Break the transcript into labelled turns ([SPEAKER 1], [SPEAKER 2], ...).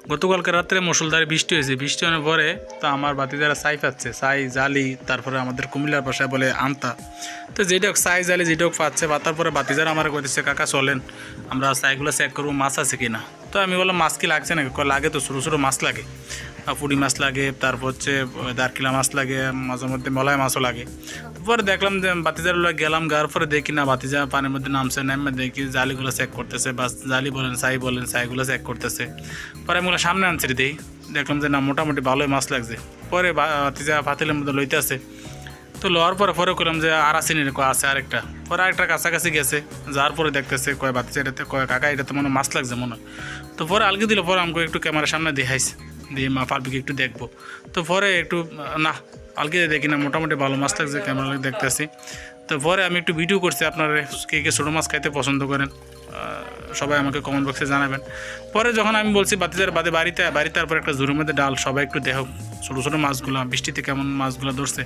[SPEAKER 1] গতকালকে রাত্রে মুষলধারে বৃষ্টি হয়েছে, বৃষ্টি হওয়ার পরে তো আমার বাতিদারা ছাই পাচ্ছে, ছাই জালি, তারপরে আমাদের কুমিল্লার ভাষায় বলে আনতা। তো যেটা হোক ছাই জালি যেটা হোক পাচ্ছে, পাতার পরে বাতিদারা আমার কইতেছে কাকা চলেন আমরা ছাইগুলো চেক করবো মাছ আছে কিনা। তো আমি বললাম মাছ কি লাগছে নাকি? লাগে তো, ছোটো ছোটো মাছ লাগে, পুঁটি মাছ লাগে, তারপর হচ্ছে দারকিলা মাছ লাগে, মাঝে মধ্যে মলাই মাছও লাগে। পরে দেখলাম যে বাতিজার গেলাম, গাওয়ার পরে দেখি না বাতিজা পানির মধ্যে নামছে, নামে দেখি জালিগুলো চেক করতেছে, বা জালি বলেন ছাইগুলো চেক করতেছে। পরে আমি সামনে আনছি দিই, দেখলাম যে না মোটামুটি ভালোই মাছ লাগছে। পরে বাতিজা পাতিলের মধ্যে লইতে আছে, তো লওয়ার পরে পরে করলাম যে আর আসেনি আছে আরেকটা, পরে আরেকটা কাছাকাছি গেছে, যার পরে দেখতেছে কয় বাতিজা এটাতে, কয় কাকা এটা তো মনে মাছ লাগছে মনে হয়। তো পরে আলগে দিল, পরে আমাকে একটু ক্যামেরার সামনে দেখাইছে, দিয়ে মা পারবিকে একটু দেখবো। তো পরে একটু না আলগে দেখি না মোটামুটি ভালো মাছ লাগছে, ক্যামেরা দেখতেছি। তো পরে আমি একটু ভিডিও করছি, আপনারা কে কে ছোটো মাছ খাইতে পছন্দ করেন সবাই আমাকে কমেন্ট বক্সে জানাবেন। পরে যখন আমি বলছি বাতিজার বাদে বাড়িতে তারপর একটা ঝুড়ির মধ্যে ডাল, সবাই একটু দেখো ছোটো ছোটো মাছগুলো বৃষ্টিতে কেমন মাছগুলো ধরছে।